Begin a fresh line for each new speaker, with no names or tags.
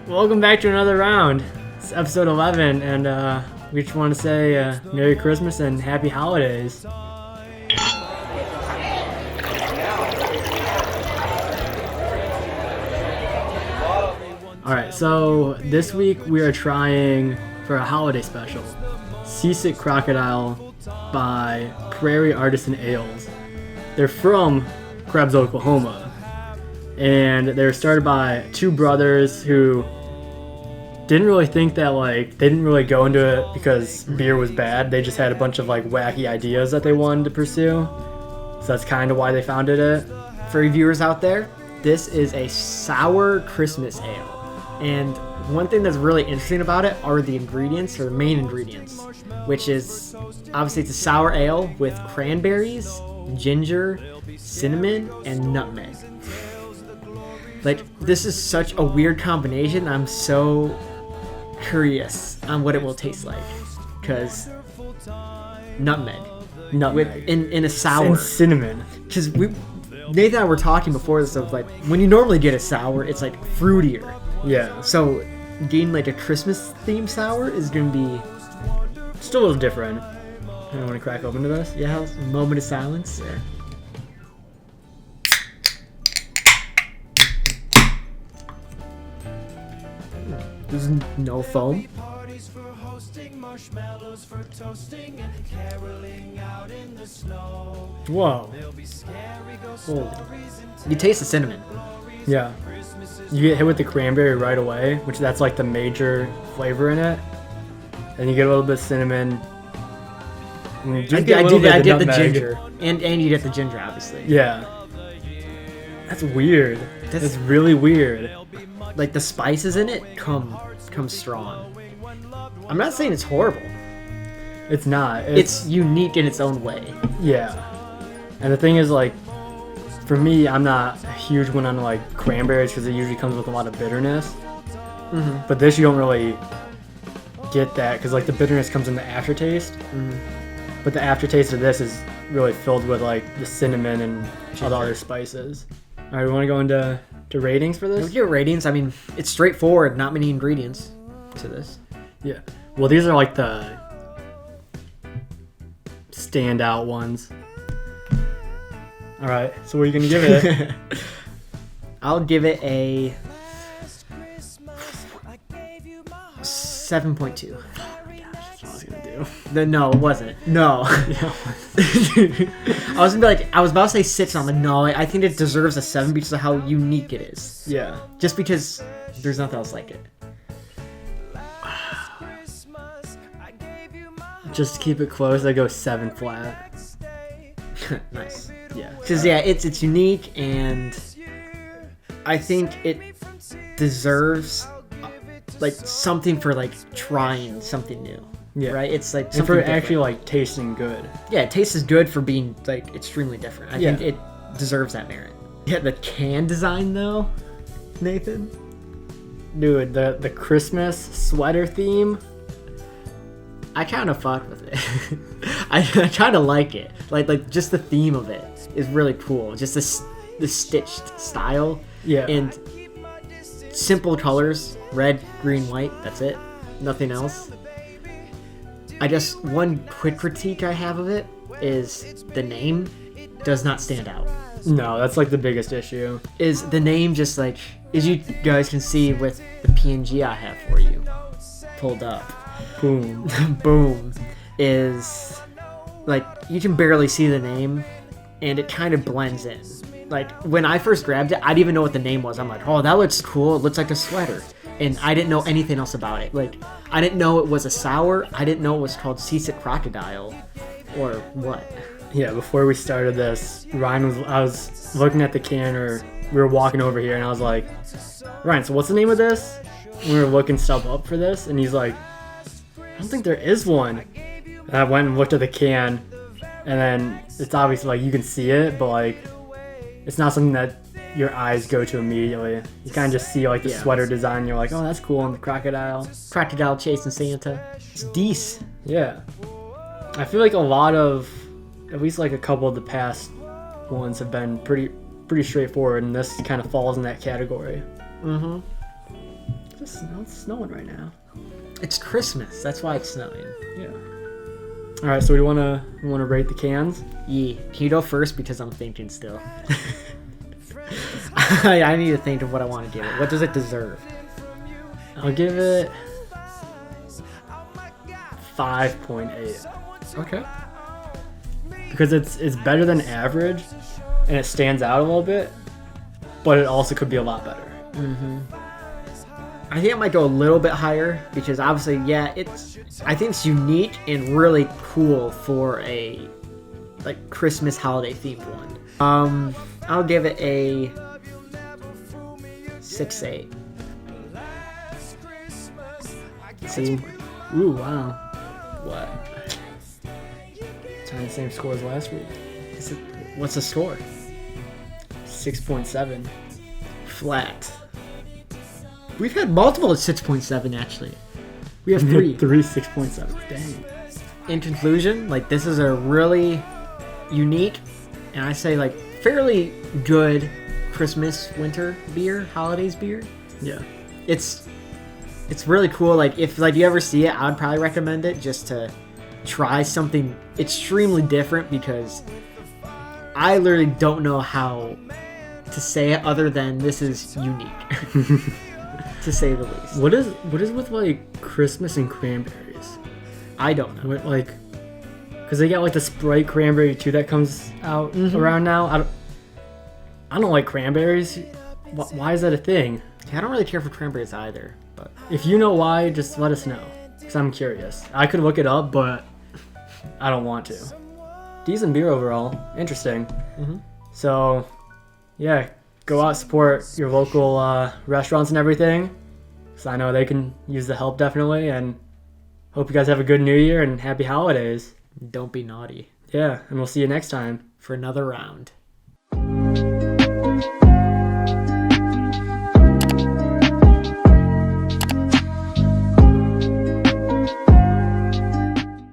Welcome back to another round. It's episode 11, and we just want to say Merry Christmas and Happy Holidays. Alright, so this week we are trying for a holiday special Seasick Crocodile by Prairie Artisan Ales. They're from Krebs, Oklahoma, and they were started by two brothers who didn't really think that, they didn't really go into it because beer was bad. They just had a bunch of wacky ideas that they wanted to pursue, so that's kind of why they founded it.
For you viewers out there, this is a sour Christmas ale. And one thing that's really interesting about it are the ingredients, or the main ingredients, which is, obviously it's a sour ale with cranberries, ginger, cinnamon, and nutmeg. This is such a weird combination. I'm so curious on what it will taste like. Because nutmeg. In a sour.
And cinnamon.
Because Nathan and I were talking before this of when you normally get a sour, it's fruitier.
Yeah.
So getting a Christmas themed sour is gonna be
still a little different. I want to crack open to this.
Yeah, a moment of silence. There. There's no foam.
Whoa.
You taste the cinnamon.
Yeah. You get hit with the cranberry right away, which that's the major flavor in it. And you get a little bit of cinnamon.
I did the ginger. And you get the ginger, obviously.
Yeah. That's weird. That's really weird.
The spices in it come strong. I'm not saying it's horrible.
It's not.
It's unique in its own way.
Yeah. And the thing is, for me, I'm not a huge one on cranberries because it usually comes with a lot of bitterness.
Mm-hmm.
But this, you don't really get that because the bitterness comes in the aftertaste.
Mm-hmm.
But the aftertaste of this is really filled with the cinnamon and all the other spices. All right, we want to go into ratings for this?
Your ratings, I mean, it's straightforward. Not many ingredients to this.
Yeah. Well, these are the standout ones. All right, so what are you gonna give it?
I'll give it a 7.2.
Oh my gosh, that's what I was gonna do.
No, it wasn't. No. I was about to say 6. I'm no, I think it deserves a 7 because of how unique it is.
Yeah.
Just because there's nothing else like it.
Just to keep it close, I go 7 flat.
Nice.
Yeah.
Because it's unique, and I think it deserves something for trying something new.
Yeah.
Right. It's something
and for
different.
actually tasting good.
Yeah, it tastes good for being extremely different. I think it deserves that merit. Yeah, the can design though, Nathan.
Dude, the Christmas sweater theme.
I kind of fuck with it. I kind of like it. Just the theme of it is really cool. Just the stitched style.
Yeah.
And simple colors: red, green, white. That's it. Nothing else. one quick critique I have of it is the name does not stand out.
No, that's the biggest issue.
Is the name just as you guys can see with the PNG I have for you pulled up.
Boom.
Boom. Is you can barely see the name, and it kind of blends in. When I first grabbed it, I didn't even know what the name was. I'm oh, that looks cool. It looks like a sweater. And I didn't know anything else about it. I didn't know it was a sour. I didn't know it was called Seasick Crocodile or what.
Yeah, before we started this, I was looking at the can, or we were walking over here, and I was like, Ryan, so what's the name of this? We were looking stuff up for this, and he's like, I don't think there is one. And I went and looked at the can, and then it's obviously you can see it, but it's not something that your eyes go to immediately. You kind of just see the sweater design, and you're like, oh, that's cool, and the crocodile
chasing Santa. It's decent.
Yeah. I feel a lot of, at least a couple of the past ones have been pretty straightforward, and this kind of falls in that category.
Mm-hmm.
it's snowing right now.
It's Christmas. That's why it's snowing.
Yeah. All right, so we want to rate the cans.
Yeah. Can you go first because I'm thinking still? I need to think of what I want to give it. What does it deserve?
I'll give it 5.8
Okay.
because it's better than average, and it stands out a little bit, but it also could be a lot better.
I think I might go a little bit higher because obviously, yeah, I think it's unique and really cool for a like Christmas holiday themed one. I'll give it a 6.8.
See? Ooh, wow.
What?
It's on the same score as last week.
What's the score?
6.7.
Flat. We've had multiple at 6.7 actually. We have three.
6.7. Dang.
In conclusion, like this is a really unique and I say like fairly good Christmas winter beer, holidays beer.
Yeah.
It's really cool. Like if like you ever see it, I would probably recommend it just to try something extremely different because I literally don't know how to say it other than this is unique. To say the least.
What is with like Christmas and cranberries?
I don't know.
What, like, because they got like the Sprite cranberry too that comes out around now. I don't like cranberries. Why is that a thing?
I don't really care for cranberries either. But
if you know why, just let us know. Because I'm curious. I could look it up, but I don't want to. Decent beer overall. Interesting. So, yeah, go out, support your local restaurants and everything. Because I know they can use the help definitely. And hope you guys have a good New Year and happy holidays.
don't be naughty
Yeah, and we'll see you next time
for another round.